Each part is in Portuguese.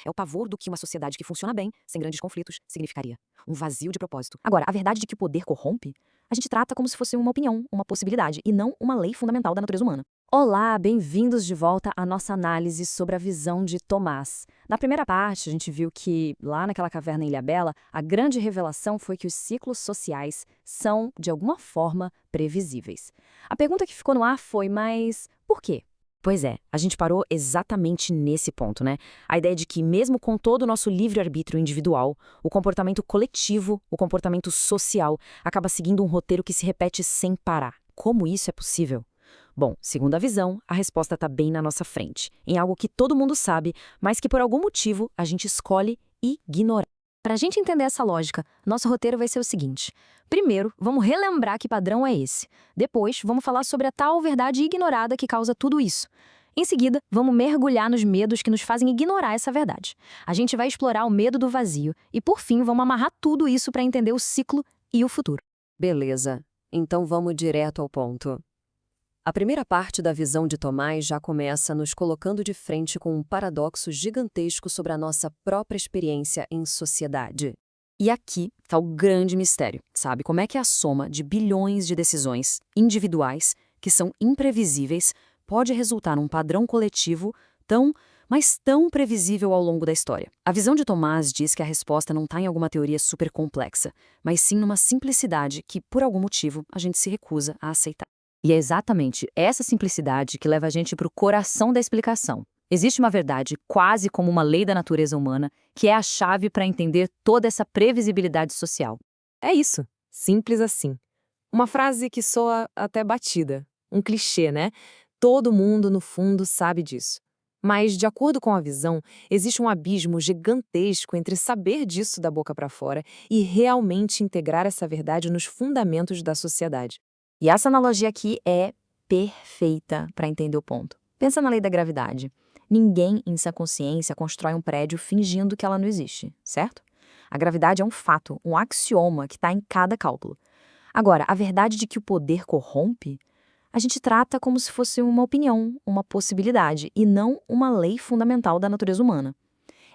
É o pavor do que uma sociedade que funciona bem, sem grandes conflitos, significaria. Um vazio de propósito. Agora, a verdade de que o poder corrompe, a gente trata como se fosse uma opinião, uma possibilidade, e não uma lei fundamental da natureza humana. Olá, bem-vindos de volta à nossa análise sobre a visão de Tomás. Na primeira parte, a gente viu que, lá naquela caverna em Ilhabela, a grande revelação foi que os ciclos sociais são, de alguma forma, previsíveis. A pergunta que ficou no ar foi, mas por quê? Pois é, a gente parou exatamente nesse ponto, né? A ideia de que, mesmo com todo o nosso livre-arbítrio individual, o comportamento coletivo, o comportamento social, acaba seguindo um roteiro que se repete sem parar. Como isso é possível? Bom, segundo a visão, a resposta está bem na nossa frente, em algo que todo mundo sabe, mas que por algum motivo a gente escolhe ignorar. Para a gente entender essa lógica, nosso roteiro vai ser o seguinte. Primeiro, vamos relembrar que padrão é esse. Depois, vamos falar sobre a tal verdade ignorada que causa tudo isso. Em seguida, vamos mergulhar nos medos que nos fazem ignorar essa verdade. A gente vai explorar o medo do vazio e, por fim, vamos amarrar tudo isso para entender o ciclo e o futuro. Beleza, então vamos direto ao ponto. A primeira parte da visão de Tomás já começa nos colocando de frente com um paradoxo gigantesco sobre a nossa própria experiência em sociedade. E aqui está o grande mistério, sabe? Como é que a soma de bilhões de decisões individuais, que são imprevisíveis, pode resultar num padrão coletivo mas tão previsível ao longo da história? A visão de Tomás diz que a resposta não está em alguma teoria super complexa, mas sim numa simplicidade que, por algum motivo, a gente se recusa a aceitar. E é exatamente essa simplicidade que leva a gente para o coração da explicação. Existe uma verdade, quase como uma lei da natureza humana, que é a chave para entender toda essa previsibilidade social. É isso, simples assim. Uma frase que soa até batida, um clichê, né? Todo mundo, no fundo, sabe disso. Mas, de acordo com a visão, existe um abismo gigantesco entre saber disso da boca para fora e realmente integrar essa verdade nos fundamentos da sociedade. E essa analogia aqui é perfeita para entender o ponto. Pensa na lei da gravidade. Ninguém em sua consciência constrói um prédio fingindo que ela não existe, certo? A gravidade é um fato, um axioma que está em cada cálculo. Agora, a verdade de que o poder corrompe, a gente trata como se fosse uma opinião, uma possibilidade, e não uma lei fundamental da natureza humana.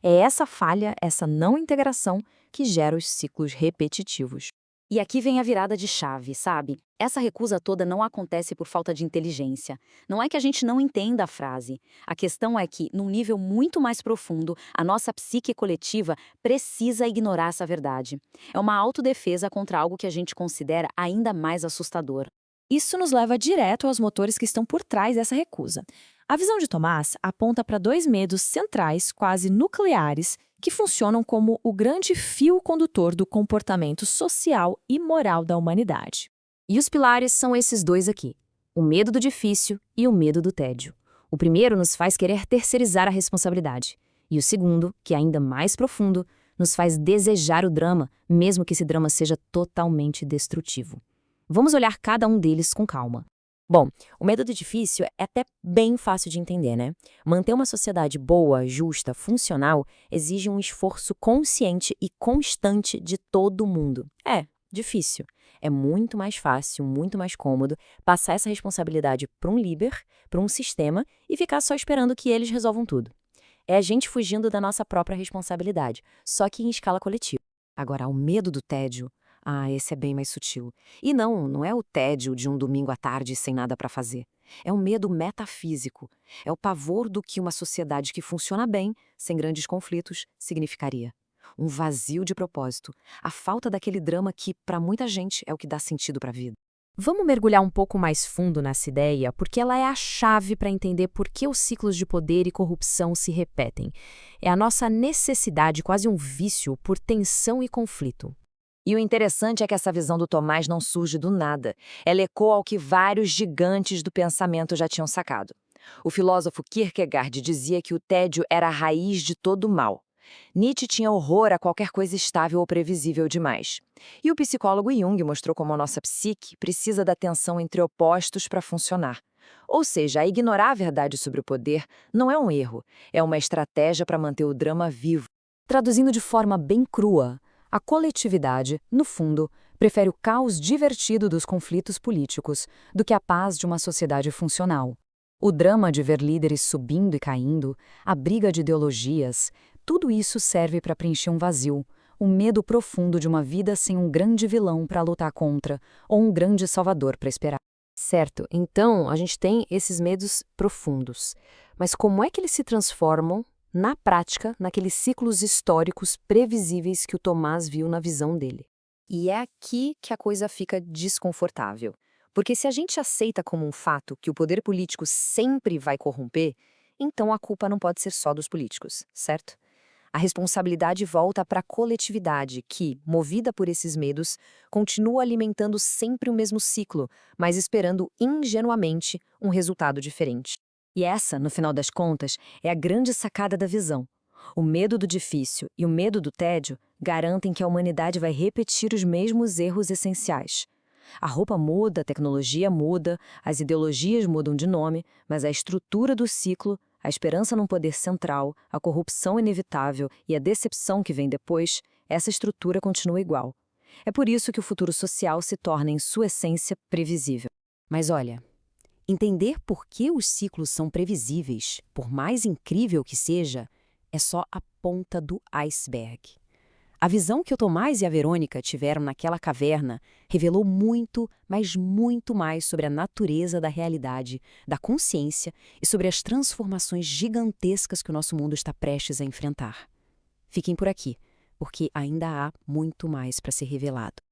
É essa falha, essa não integração, que gera os ciclos repetitivos. E aqui vem a virada de chave, sabe? Essa recusa toda não acontece por falta de inteligência. Não é que a gente não entenda a frase. A questão é que, num nível muito mais profundo, a nossa psique coletiva precisa ignorar essa verdade. É uma autodefesa contra algo que a gente considera ainda mais assustador. Isso nos leva direto aos motores que estão por trás dessa recusa. A visão de Tomás aponta para dois medos centrais, quase nucleares, que funcionam como o grande fio condutor do comportamento social e moral da humanidade. E os pilares são esses dois aqui: o medo do difícil e o medo do tédio. O primeiro nos faz querer terceirizar a responsabilidade, e o segundo, que é ainda mais profundo, nos faz desejar o drama, mesmo que esse drama seja totalmente destrutivo. Vamos olhar cada um deles com calma. Bom, o medo do difícil é até bem fácil de entender, né? Manter uma sociedade boa, justa, funcional, exige um esforço consciente e constante de todo mundo. É difícil. É muito mais fácil, muito mais cômodo passar essa responsabilidade para um líder, para um sistema e ficar só esperando que eles resolvam tudo. É a gente fugindo da nossa própria responsabilidade, só que em escala coletiva. Agora, o medo do tédio, esse é bem mais sutil. E não é o tédio de um domingo à tarde sem nada para fazer. É um medo metafísico. É o pavor do que uma sociedade que funciona bem, sem grandes conflitos, significaria. Um vazio de propósito. A falta daquele drama que, para muita gente, é o que dá sentido para a vida. Vamos mergulhar um pouco mais fundo nessa ideia, porque ela é a chave para entender por que os ciclos de poder e corrupção se repetem. É a nossa necessidade, quase um vício, por tensão e conflito. E o interessante é que essa visão do Tomás não surge do nada. Ela ecoa ao que vários gigantes do pensamento já tinham sacado. O filósofo Kierkegaard dizia que o tédio era a raiz de todo o mal. Nietzsche tinha horror a qualquer coisa estável ou previsível demais. E o psicólogo Jung mostrou como a nossa psique precisa da tensão entre opostos para funcionar. Ou seja, ignorar a verdade sobre o poder não é um erro, é uma estratégia para manter o drama vivo. Traduzindo de forma bem crua, a coletividade, no fundo, prefere o caos divertido dos conflitos políticos do que a paz de uma sociedade funcional. O drama de ver líderes subindo e caindo, a briga de ideologias, tudo isso serve para preencher um vazio, o medo profundo de uma vida sem um grande vilão para lutar contra, ou um grande salvador para esperar. Certo, então a gente tem esses medos profundos. Mas como é que eles se transformam, na prática, naqueles ciclos históricos previsíveis que o Tomás viu na visão dele? E é aqui que a coisa fica desconfortável. Porque se a gente aceita como um fato que o poder político sempre vai corromper, então a culpa não pode ser só dos políticos, certo? A responsabilidade volta para a coletividade que, movida por esses medos, continua alimentando sempre o mesmo ciclo, mas esperando ingenuamente um resultado diferente. E essa, no final das contas, é a grande sacada da visão. O medo do difícil e o medo do tédio garantem que a humanidade vai repetir os mesmos erros essenciais. A roupa muda, a tecnologia muda, as ideologias mudam de nome, mas a estrutura do ciclo, a esperança num poder central, a corrupção inevitável e a decepção que vem depois, essa estrutura continua igual. É por isso que o futuro social se torna, em sua essência, previsível. Mas olha, entender por que os ciclos são previsíveis, por mais incrível que seja, é só a ponta do iceberg. A visão que o Tomás e a Verônica tiveram naquela caverna revelou muito, mas muito mais sobre a natureza da realidade, da consciência e sobre as transformações gigantescas que o nosso mundo está prestes a enfrentar. Fiquem por aqui, porque ainda há muito mais para ser revelado.